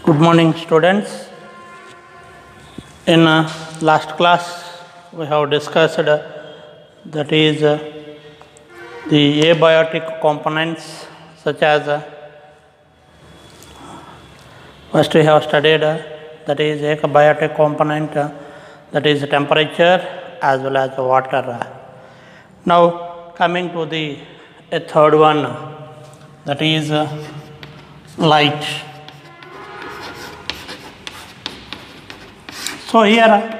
Good morning, students. In last class, we have discussed that is the abiotic components, such as first we have studied that is abiotic component, that is temperature as well as water. Now coming to the third one, that is light. So here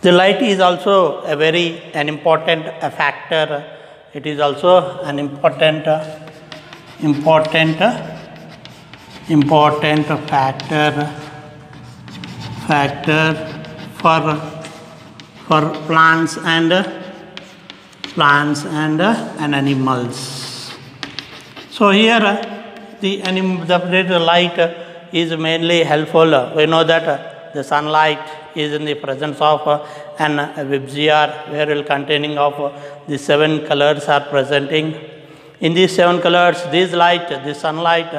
the light is also an important factor. It is also an important factor for plants and animals. So here the light is mainly helpful. We know that the sunlight is in the presence of an VIBGR, where containing of the 7 colors are presenting. In these 7 colors, the sunlight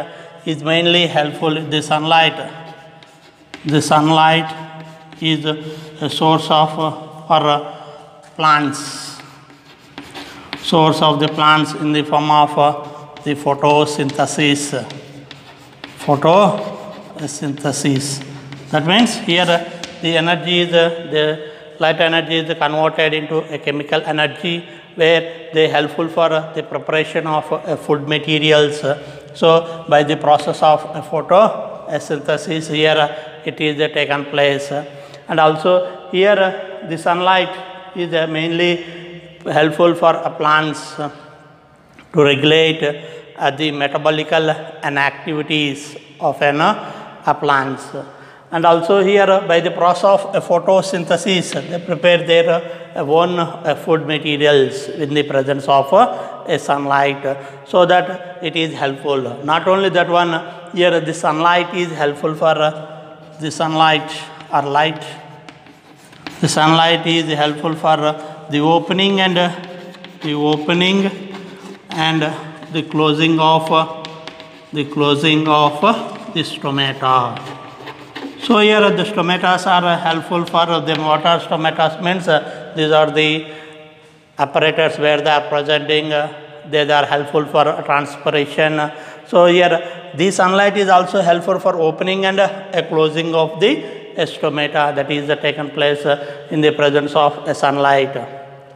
is mainly helpful. The sunlight is a source of for plants. Source of the plants in the form of the photosynthesis. That means here the light energy is converted into a chemical energy, where they are helpful for the preparation of food materials. So by the process of photosynthesis, here it is taken place. And also here the sunlight is mainly helpful for plants to regulate the metabolical activities of plants. And also here by the process of photosynthesis, they prepare their own food materials in the presence of sunlight, so that it is helpful. Not only that one, here the sunlight is helpful for the sunlight is helpful for the opening and the closing of the stomata. So here the stomatas are helpful for them. What are stomatas means? These are the apparatus where they are presenting. They are helpful for transpiration. So here the sunlight is also helpful for opening and closing of the stomata, that is taken place in the presence of sunlight.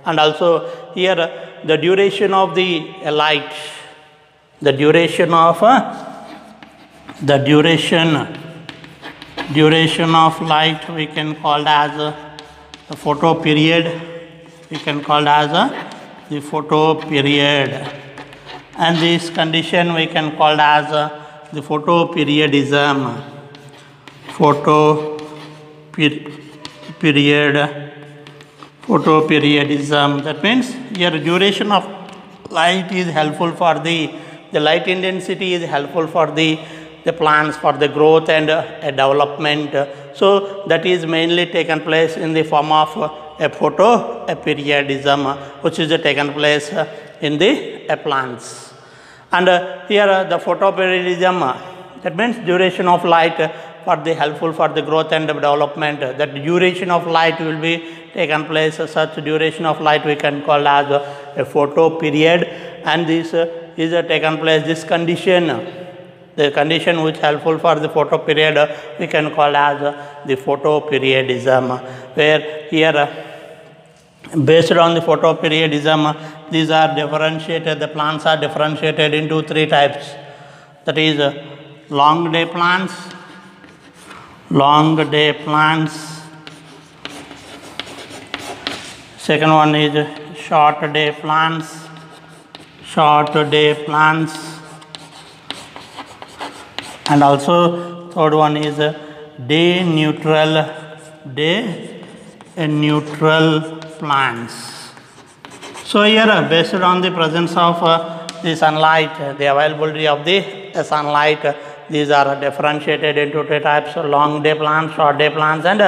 And also here the duration of the light, duration of light we can call as the photo period. And this condition we can call as the photoperiodism. That means here duration of light is helpful for the light intensity is helpful for the plants, for the growth and development. So that is mainly taken place in the form of a photoperiodism, which is taken place in the plants. And here the photoperiodism, that means duration of light for the helpful for the growth and development. That duration of light will be taken place. Such duration of light we can call as a photoperiod, and this is taken place. This condition, the condition which helpful for the photoperiod, we can call as the photoperiodism, where here based on the photoperiodism, these are differentiated, the plants are differentiated into 3 types. That is long day plants, second one is short day plants, and also third one is day neutral plants. So here based on the presence of the sunlight, the availability of the sunlight, these are differentiated into 2 types: long day plants, short day plants, and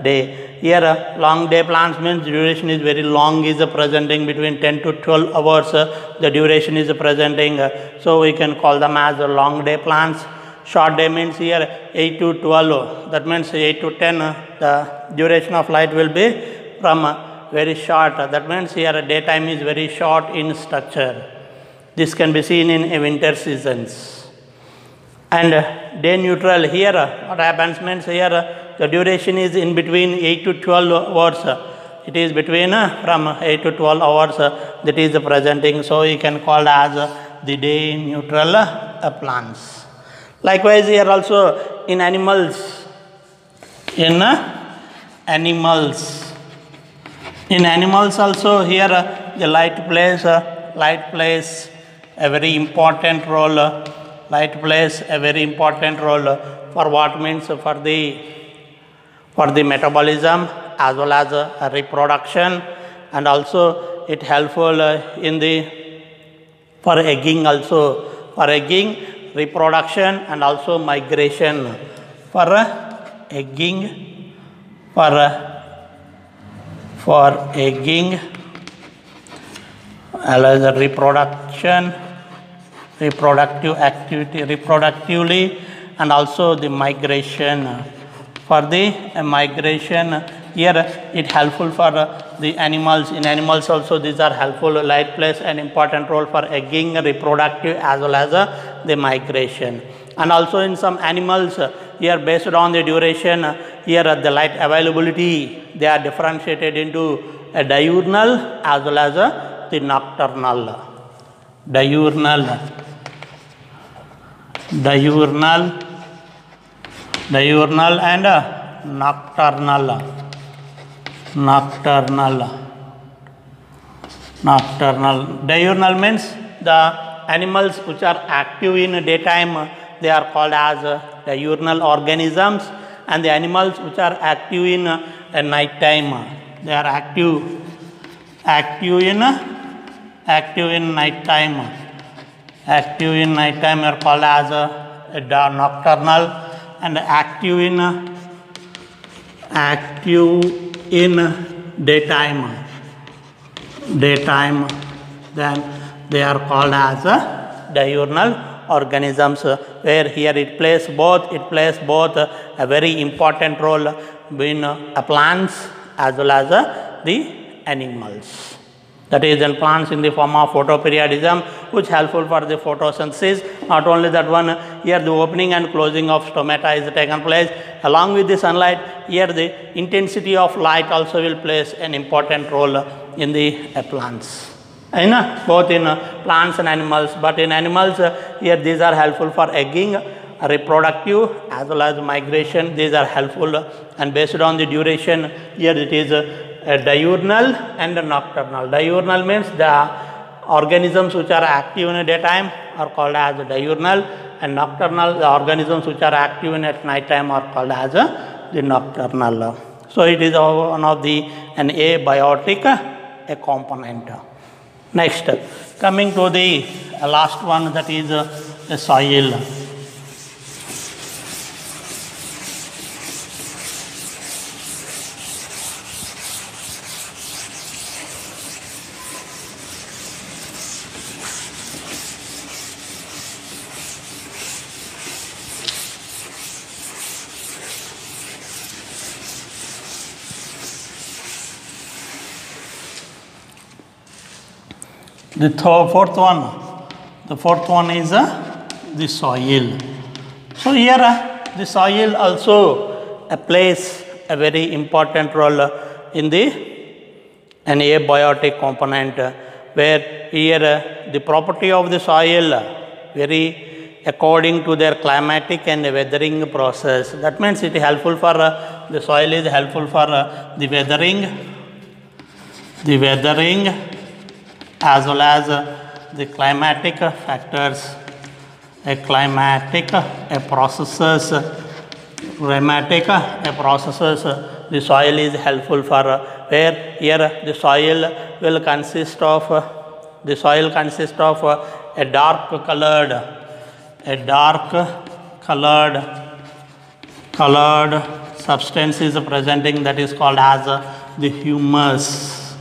day. Here long day plants means duration is very long, is presenting between 10 to 12 hours. The duration is presenting, so we can call them as long day plants. short day means here 8 to 12, that means 8 to 10, the duration of light will be from very short, that means here daytime is very short in structure. This can be seen in winter seasons. And day neutral, here what happens means here the duration is in between 8 to 12 hours. It is between from 8 to 12 hours that is presenting. So you can call as the day neutral plants. Likewise here also in animals. In animals also here the light plays a very important role. Light plays a very important role for what means for the metabolism as well as reproduction, and also it helpful in the for egging also, for egging, reproduction and also migration. For egging, for egging as a reproduction, reproductive activity, reproductively, and also the migration. For the migration, here it helpful for the animals. In animals also these are helpful. Light plays an important role for egging, reproductive as well as the migration. And also in some animals here based on the duration, here the light availability they are differentiated into a diurnal as well as the nocturnal. Diurnal and nocturnal. Diurnal means the animals which are active in daytime, they are called as diurnal organisms, and the animals which are active in nighttime, they are active in nighttime. Active in nighttime are called as nocturnal, and active in daytime, then they are called as diurnal organisms, where here it plays both a very important role in plants as well as the animals. That is in plants in the form of photoperiodism, which helpful for the photosynthesis. Not only that one, here the opening and closing of stomata is taken place. Along with the sunlight, here the intensity of light also will place an important role in the plants. Both in plants and animals, but in animals here these are helpful for egging, reproductive as well as migration. These are helpful, and based on the duration, here it is diurnal and nocturnal. Diurnal means the organisms which are active in daytime are called as diurnal, and nocturnal, the organisms which are active in at night time are called as the nocturnal. So it is one of the an abiotic a component. Next, coming to the last one, that is the soil. The fourth one is the soil. So here the soil also plays a very important role in an abiotic component, where here the property of the soil vary according to their climatic and weathering process. That means it is helpful for the soil is helpful for the weathering as well as the climatic factors, processes. The soil is helpful for, where here the soil will consist of a dark colored substance is presenting, that is called as the humus.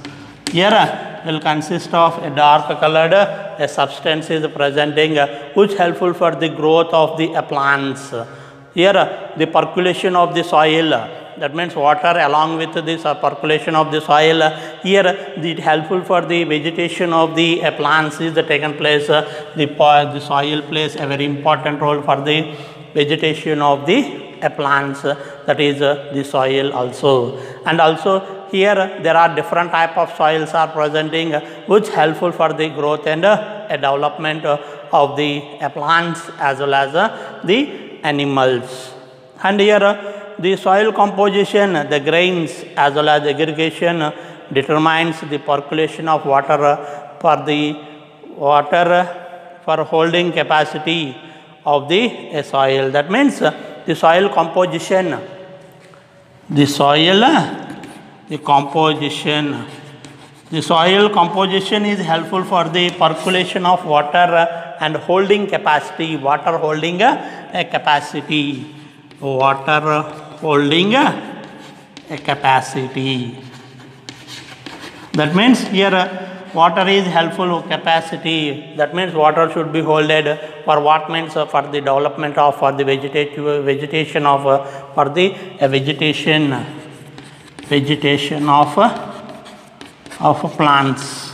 Here will consist of a dark colored a substance is presenting which helpful for the growth of the plants. Here the percolation of the soil, that means water along with this percolation of the soil, here it helpful for the vegetation of the plants is taken place. The soil plays a very important role for the vegetation of the plants, that is the soil also. And also here there are different type of soils are presenting which helpful for the growth and development of the plants as well as the animals. And here the soil composition, the grains as well as irrigation determines the percolation of water for holding capacity of the soil. That means the soil composition, the soil composition is helpful for the percolation of water and holding capacity, water holding capacity. That means here water is helpful capacity. That means water should be holded for what means for the development of for the vegetation of for the vegetation of plants.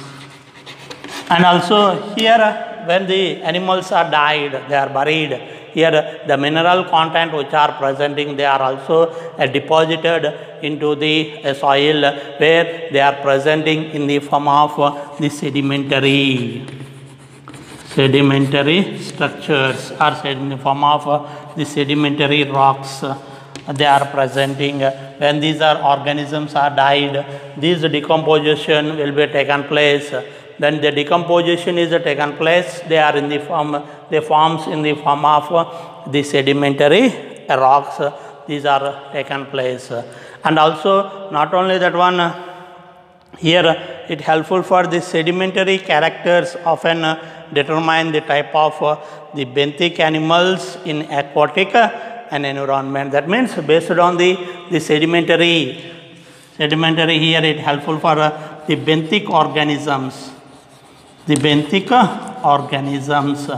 And also here when the animals are died, they are buried, here the mineral content which are presenting, they are also deposited into the soil where they are presenting in the form of the sedimentary structures, or in the form of the sedimentary rocks. They are presenting. When these organisms are died, this decomposition will be taken place. Then the decomposition is taken place, they are in the form, they forms in the form of the sedimentary rocks. These are taken place. And also not only that one, here it helpful for the sedimentary characters often determine the type of the benthic animals in aquatic and environment. That means based on the sedimentary here it helpful for the benthic organisms. The benthic organisms.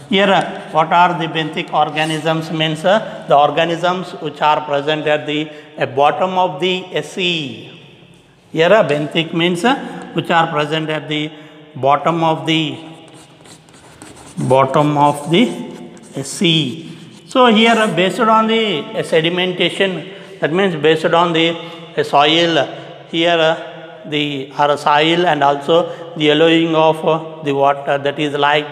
Here what are the benthic organisms means the organisms which are present at the bottom of the sea. Here benthic means which are present at the bottom of the sea. So here based on the sedimentation, that means based on the soil, here the soil and also the allowing of the water that is light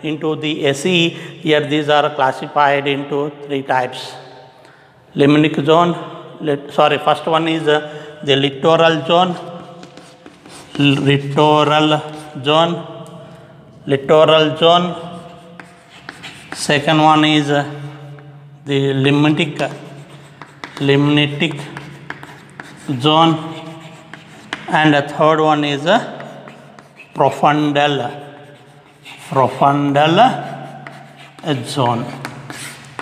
into the sea. Here these are classified into three types. Limnic zone, first one is the littoral zone. Second one is the limnitic zone. And the third one is profundal zone.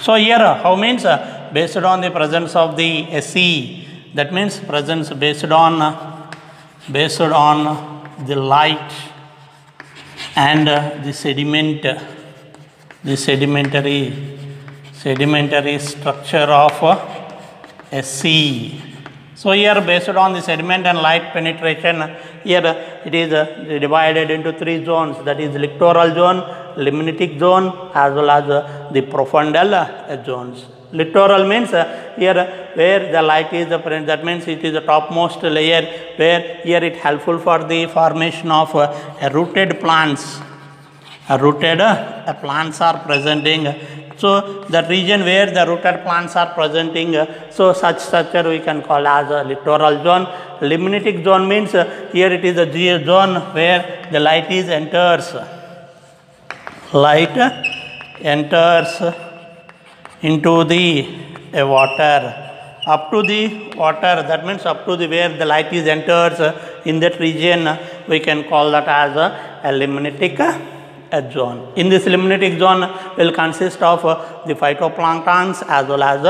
So here how means based on the presence of the sea, that means presence based on the light and the sedimentary structure of a sea. So here based on the sediment and light penetration, here it is divided into three zones, that is littoral zone, limnitic zone as well as the profundal zones. Littoral means here where the light is present, that means it is the topmost layer where here it helpful for the formation of rooted plants. Rooted plants are presenting. So the region where the rooted plants are presenting, so such structure we can call as a littoral zone. Limnitic zone means here it is a zone where the light enters into the water. Up to the water, that means up to the where the light enters in that region, we can call that as a limnitic zone. In this limnatic zone will consist of the phytoplanktons as well as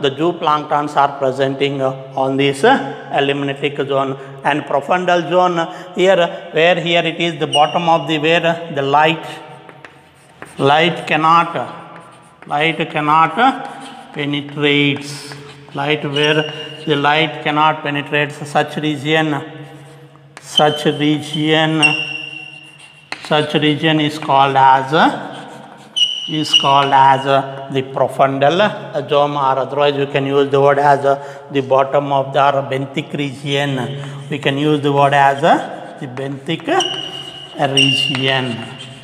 the zooplanktons are presenting on this limnatic zone. And profundal zone here, where here it is the bottom of the where the light cannot penetrates, where the light cannot penetrate such region is called as the profundal zone, or otherwise you can use the word as the bottom of the benthic region. We can use the word as the benthic region.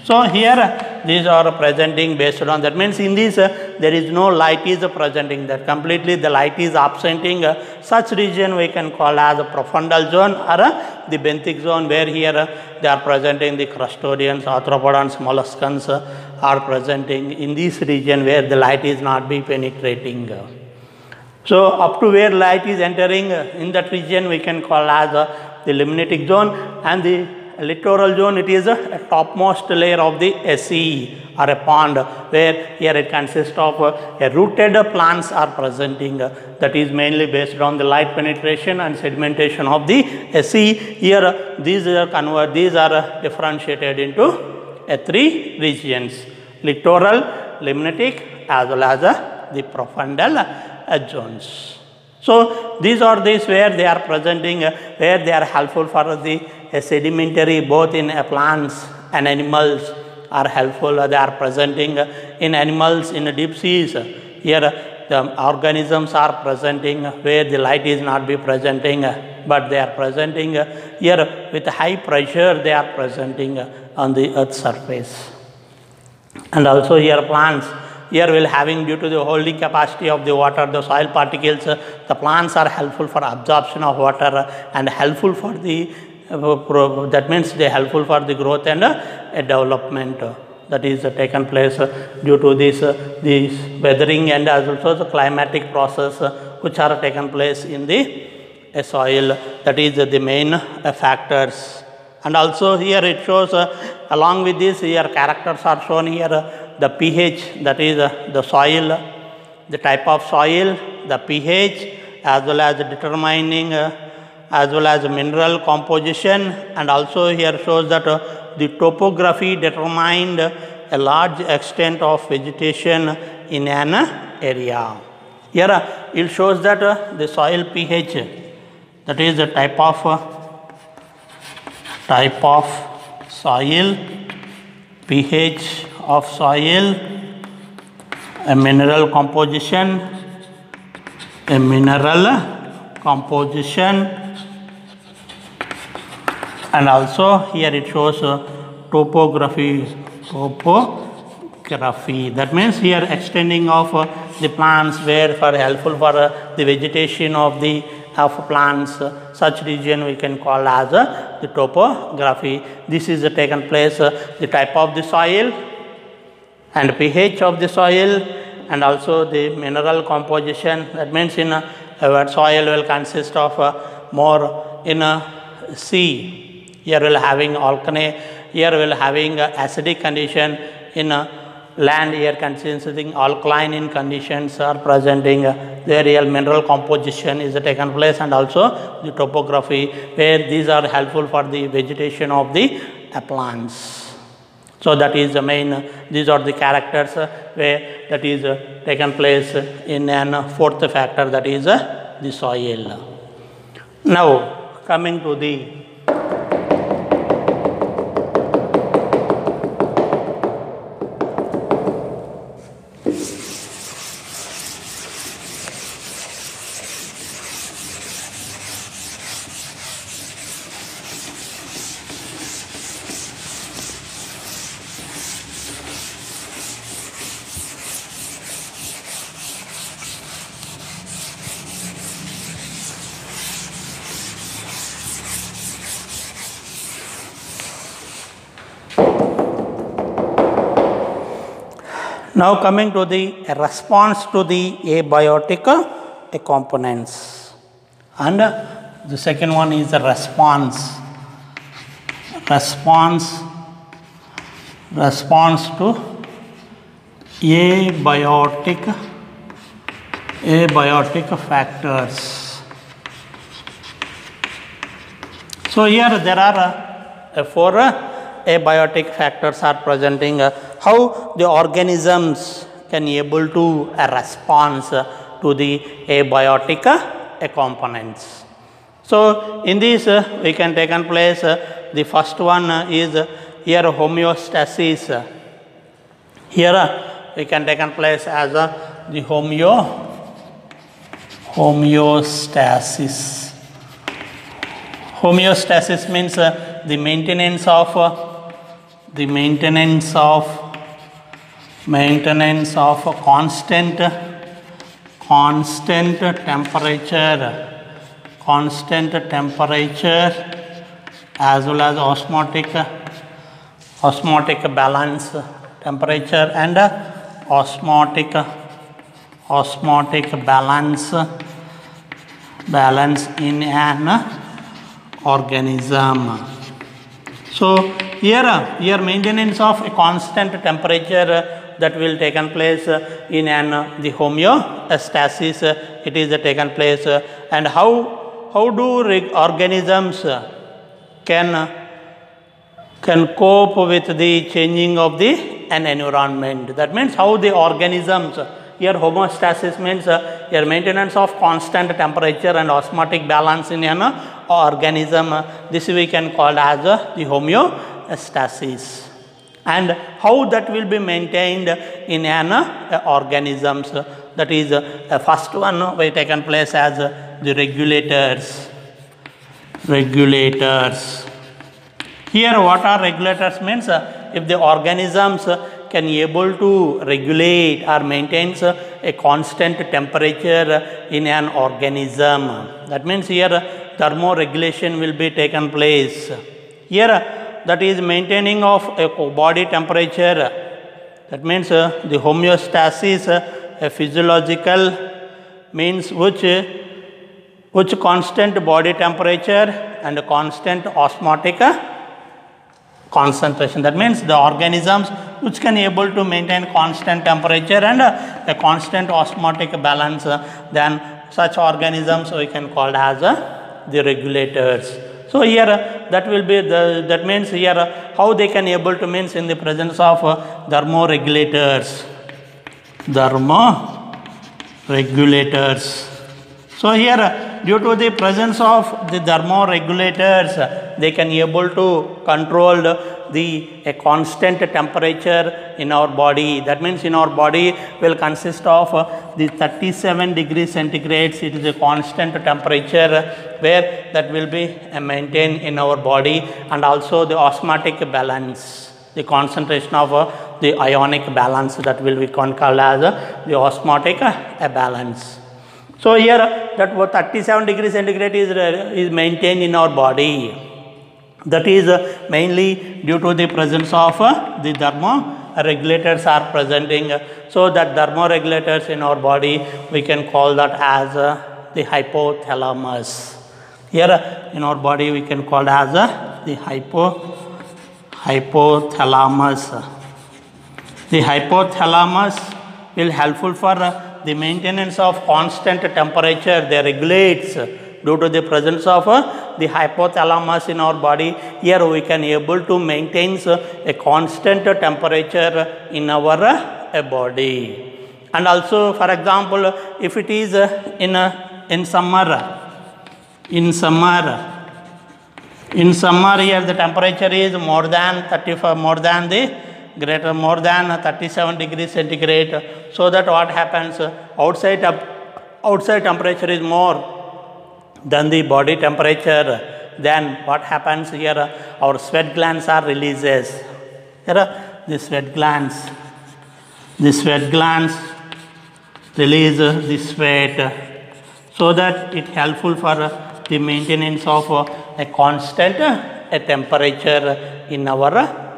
So here these are presenting based on that, means in this there is no light is presenting, that completely the light is absenting. Such region we can call as a profundal zone or the benthic zone, where here they are presenting the crustaceans, arthropods, molluscans are presenting in this region where the light is not be penetrating. So up to where light is entering in that region we can call as the limnatic zone. And the littoral zone, it is a topmost layer of the sea or a pond, where here it consists of rooted plants are presenting, that is mainly based on the light penetration and sedimentation of the sea. Here these are differentiated into 3 regions: littoral, limnatic as well as the profundal zones. So these are where they are presenting, where they are helpful for the sedimentary, both in plants and animals are helpful. They are presenting in animals in deep seas. Here the organisms are presenting where the light is not be presenting, but they are presenting here with high pressure, they are presenting on the earth's surface. And also here plants, here will having, due to the holding capacity of the water, the soil particles, the plants are helpful for absorption of water and helpful for the that means they helpful for the growth and development that is taken place due to this weathering and as also the climatic process which are taken place in the soil. That is the main factors. And also here it shows along with this here characters are shown here, the pH, that is the soil, the type of soil, the pH, as well as determining as well as mineral composition. And also here shows that the topography determined a large extent of vegetation in an area. Here it shows that the soil pH, that is the type of soil, pH of soil, a mineral composition, and also here it shows topography. That means here extending of the plants where for helpful for the vegetation of the plants. Such region we can call as the topography. This is taken place the type of the soil and pH of the soil, and also the mineral composition. That means in our soil will consist of more in a sea. Here will having alkali, here will having acidic condition. In land here consisting alkaline in conditions are presenting. The real mineral composition is taken place, and also the topography where these are helpful for the vegetation of the plants. So that is the main, these are the characters where that is taken place in an fourth factor, that is the soil. Now coming to the now coming to the response to the abiotic components, and the second one is the response response to abiotic factors. So here there are four abiotic factors are presenting how the organisms can able to response to the abiotic components. So in this we can take in place the first one is here homeostasis. Here we can take in place as the homeostasis. Homeostasis means the maintenance of constant temperature as well as osmotic balance temperature and osmotic balance in an organism. So here maintenance of a constant temperature that will taken place in the homeostasis it is taken place, and how do organisms can cope with the changing of the environment. That means how the organisms, here homeostasis means here maintenance of constant temperature and osmotic balance in an organism. This we can call as the homeostasis. And how that will be maintained in an organisms, that is first one we taken place as the regulators. Here what are regulators means if the organisms can able to regulate or maintains a constant temperature in an organism. That means here thermoregulation will be taken place. Here that is maintaining of a body temperature. That means the homeostasis a physiological means which constant body temperature and constant osmotic concentration. That means the organisms which can able to maintain constant temperature and a constant osmotic balance, then such organisms we can call as the regulators. So here that will be that means here how they can able to means in the presence of thermoregulators. So here due to the presence of the thermoregulators they can able to control a constant temperature in our body. That means in our body will consist of the 37 degrees centigrade. It is a constant temperature where that will be maintained in our body, and also the osmotic balance, the concentration of the ionic balance, that will be called as the osmotic balance. So here that 37 degrees centigrade is maintained in our body. That is mainly due to the presence of the thermoregulators are presenting. So that thermoregulators in our body we can call that as the hypothalamus. Here in our body we can call as the hypothalamus. The hypothalamus will helpful for the maintenance of constant temperature. They regulates due to the presence of the hypothalamus in our body. Here we can able to maintain a constant temperature in our body. And also for example if it is in summer here the temperature is more than 37 degrees centigrade. So that what happens, outside temperature is more than the body temperature. Then what happens here, our sweat glands are releases. Here the sweat glands release the sweat, so that it helpful for the maintenance of a constant temperature in our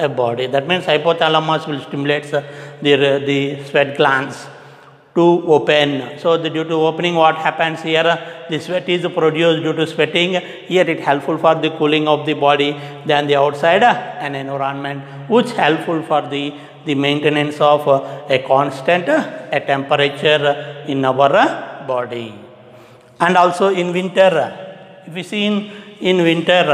body. That means hypothalamus will stimulate the sweat glands to to open. So due to opening, what happens here? The sweat is produced due to sweating. Here it helpful for the cooling of the body than the outside an environment, which helpful for the maintenance of a constant a temperature in our body. And also in winter, if we see in winter,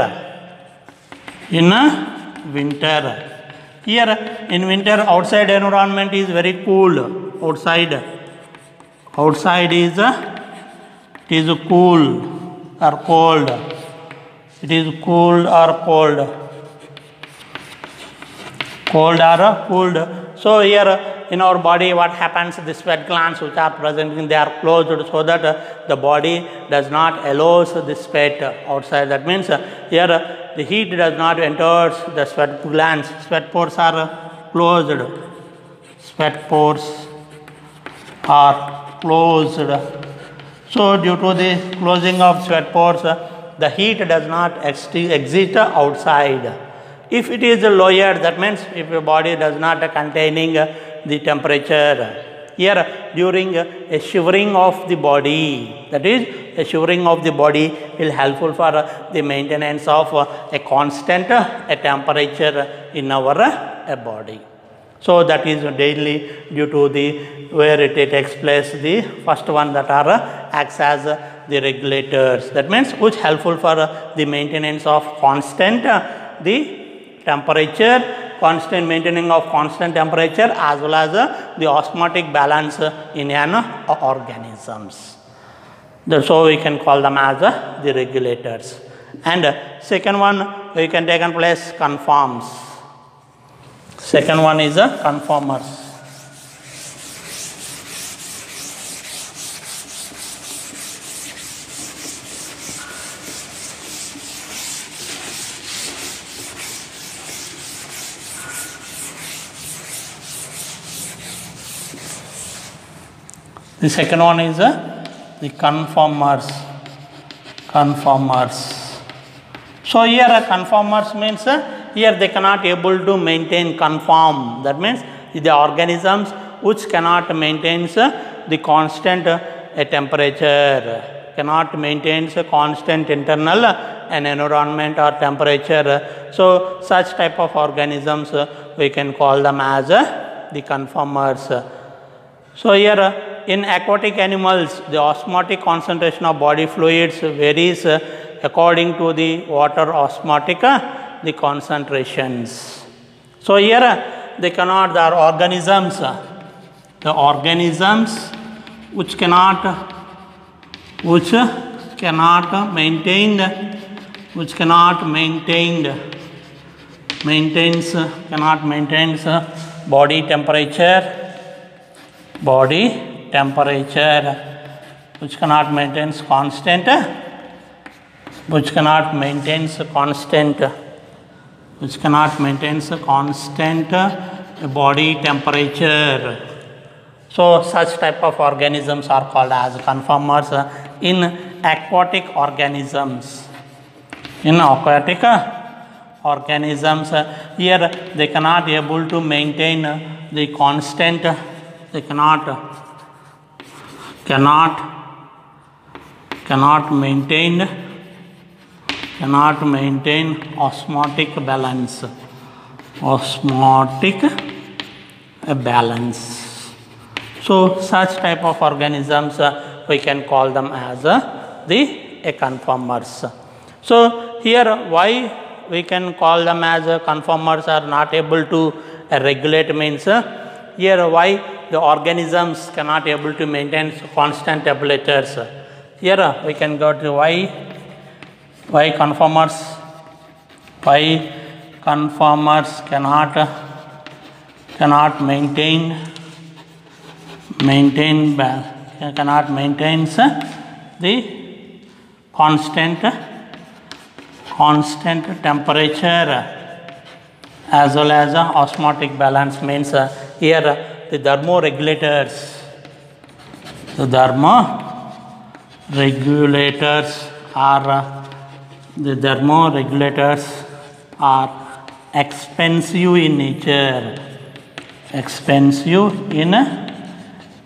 here in winter outside environment is very cool. Outside is it is cool or cold. It is cool or cold. Cold or cooled. So here in our body, what happens? The sweat glands which are present, they are closed so that the body does not allow the sweat outside. That means here the heat does not enter the sweat glands. Sweat pores are closed. Sweat pores are closed. So due to the closing of sweat pores, the heat does not exit outside. If it is lowered, that means if your body does not containing the temperature. Here during a shivering of the body, that is a shivering of the body will helpful for the maintenance of a constant temperature in our body. So that is daily due to the where it takes place. The first one that are acts as the regulators. That means which helpful for the maintenance of constant the temperature, constant maintaining of constant temperature as well as the osmotic balance in an organisms. So we can call them as the regulators. And second one we can take in place conforms. Second one is conformers. The second one is the conformers. So here conformers means here they cannot able to maintain conform. That means the organisms which cannot maintain the constant temperature, cannot maintain constant internal environment or temperature. So such type of organisms we can call them as the conformers. So here in aquatic animals, the osmotic concentration of body fluids varies according to the water osmotic the concentrations. So here they cannot, there are organisms, the organisms which cannot maintain body temperature, which cannot maintain constant body temperature. So such type of organisms are called as conformers in aquatic organisms. In aquatic organisms, here they cannot able to maintain the constant, they cannot maintain osmotic balance. So such type of organisms we can call them as the conformers. So here why we can call them as conformers are not able to regulate means here why the organisms cannot able to maintain constant temperatures. Here we can go to why conformers cannot maintain the constant temperature as well as osmotic balance means here the thermoregulators are expensive in nature.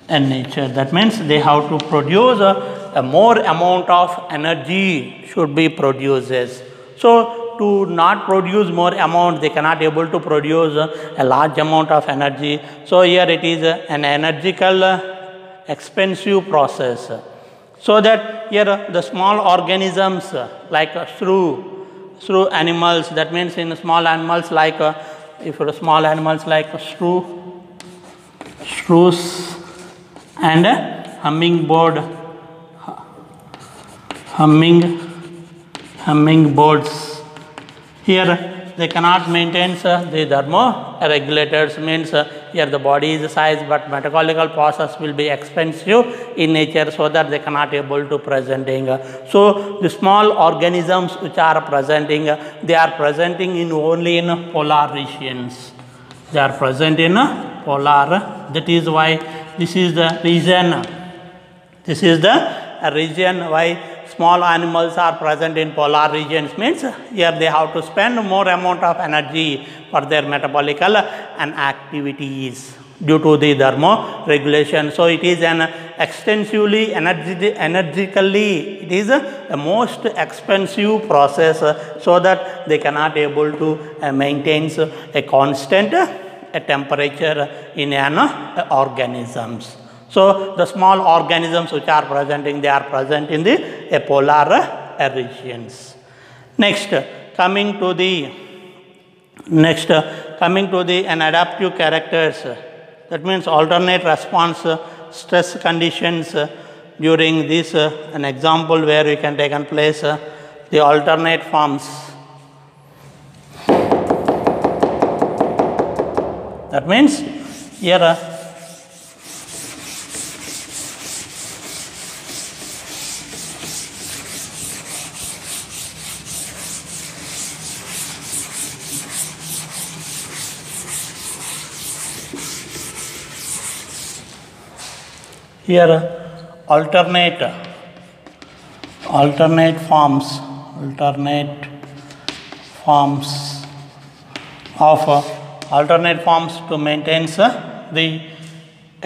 in nature. That means they have to produce a more amount of energy should be produced. So to not produce more amount, they cannot able to produce a large amount of energy. So here it is an energical expensive process. So that here the small organisms like through animals, that means in small animals like if small animals like shrews and hummingbirds, here they cannot maintain the thermoregulators, means here the body is size, but metabolical process will be expensive in nature, so that they cannot able to presenting. So the small organisms which are presenting, they are presenting in only in polar regions. They are present in polar. That is why this is the reason. This is the reason why small animals are present in polar regions, means here they have to spend more amount of energy for their metabolical and activities due to the thermoregulation. So it is an extensively energically, it is the most expensive process, so that they cannot able to maintain a constant temperature in an organisms. So the small organisms which are presenting, they are present in the polar regions. Next, coming to the adaptive characters. That means alternate response stress conditions during this. An example where we can take in place the alternate forms. That means here alternate forms to maintain the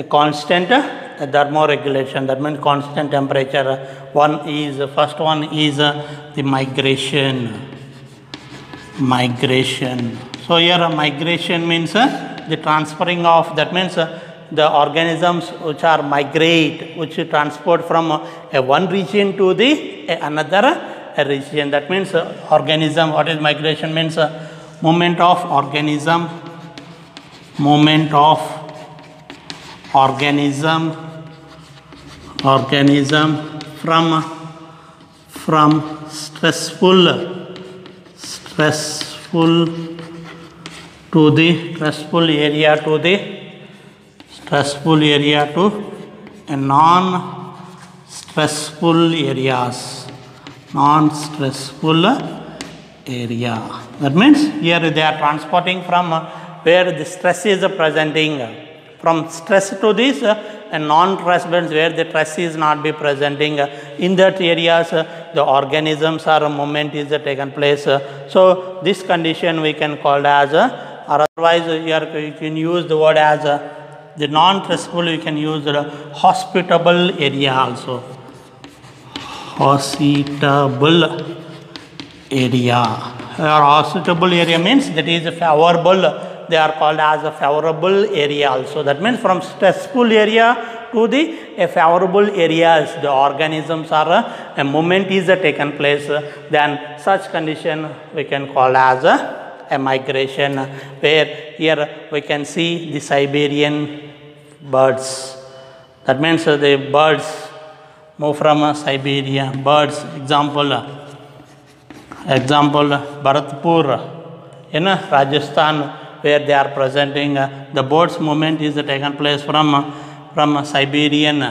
constant thermoregulation. That means constant temperature. First one is the migration. So here migration means the transferring of, that means the organisms which are migrate, which transport from one region to the another region. That means organism. What is migration? Means movement of organism from stressful area to a non-stressful area. That means here they are transporting from where the stress is presenting, from stress to this and non-stress means where the stress is not be presenting. In that areas the organisms or movement is taken place. So this condition we can call as or otherwise here you can use the word as the non-stressful, you can use the hospitable area also. Hospitable area means that is favorable. They are called as a favorable area also. That means from stressful area to the favorable areas, the organisms are a movement is taken place. Then such condition we can call as a migration, where here we can see the Siberian birds. That means the birds move from Siberia. Birds, example Bharatpur in Rajasthan, where they are presenting the birds movement is taken place from Siberian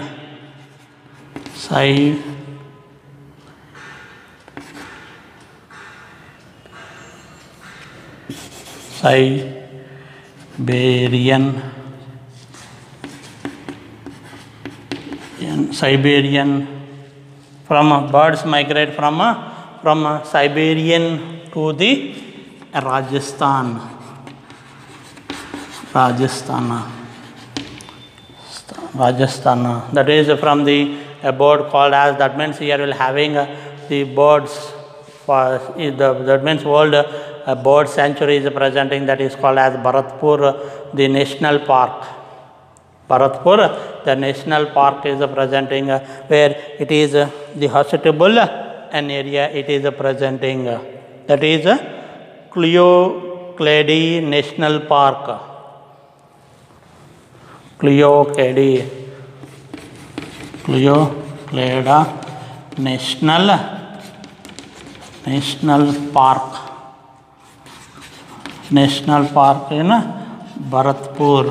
from birds migrate from Siberian to the Rajasthan. Rajasthan. That is from the bird called as, that means here we will having the birds for that means world bird sanctuary is presenting, that is called as Bharatpur, the national park. Bharatpur, the national park is presenting where it is the hospitable an area it is presenting, that is Cleoclady National Park. Cleoclada National Park in Bharatpur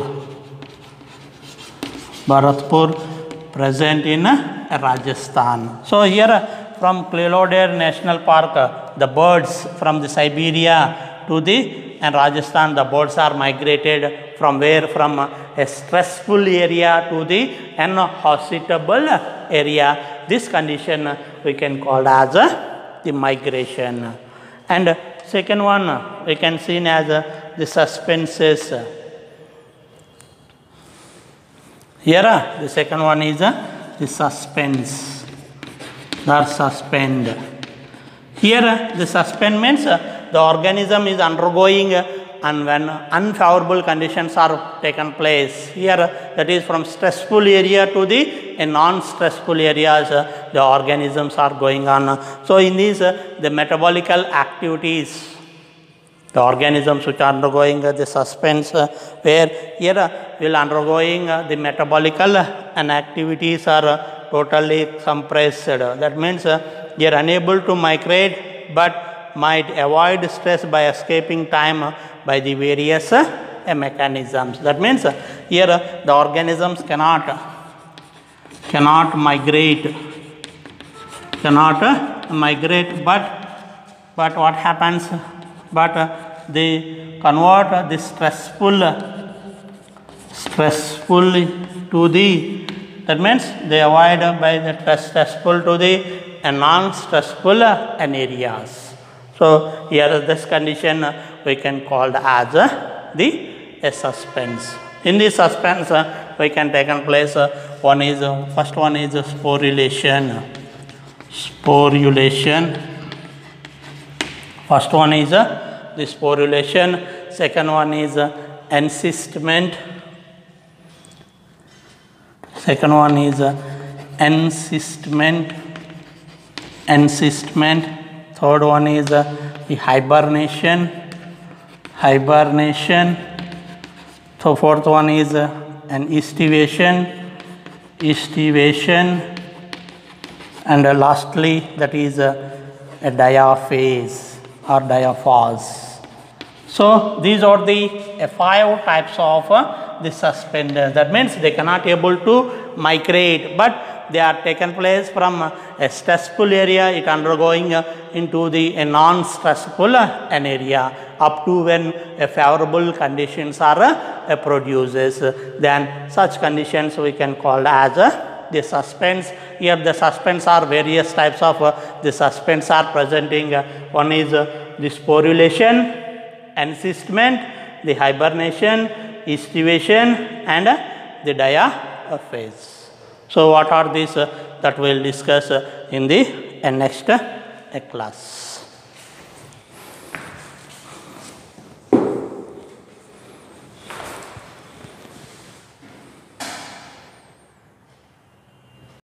present in Rajasthan. So here from Cleoclada National Park, the birds from the Siberia to the Rajasthan, the birds are migrated from where? From a stressful area to the hospitable area. This condition we can call as the migration. And second one we can see as the suspenses. Here the second one is the suspense. That suspend. Here the suspend means the organism is undergoing, and when unfavorable conditions are taken place, here that is from stressful area to the non-stressful areas, the organisms are going on. So in these the metabolical activities, the organisms which are undergoing the suspense, where here will undergoing the metabolical and activities are totally compressed. That means they are unable to migrate, but might avoid stress by escaping time by the various mechanisms. That means here the organisms cannot migrate, but what happens? But they convert the stressful to the, that means they avoid by the stressful to the non-stressful areas. So here this condition we can call as the suspense. In this suspense we can take in place first one is sporulation. First one is the sporulation. Second one is encystment. Second one is encystment. Third one is the hibernation. So fourth one is an estivation, and lastly that is a diaphase or diaphase. So these are the 5 types of the suspenders. That means they cannot able to migrate, but they are taken place from a stressful area, it undergoing into the non-stressful area up to when favorable conditions are produces. Then such conditions we can call as the suspense. Here the suspense are various types of the suspense are presenting. One is the sporulation, encystment, the hibernation, estivation, and the diaphase. So what are these that we will discuss in the next class.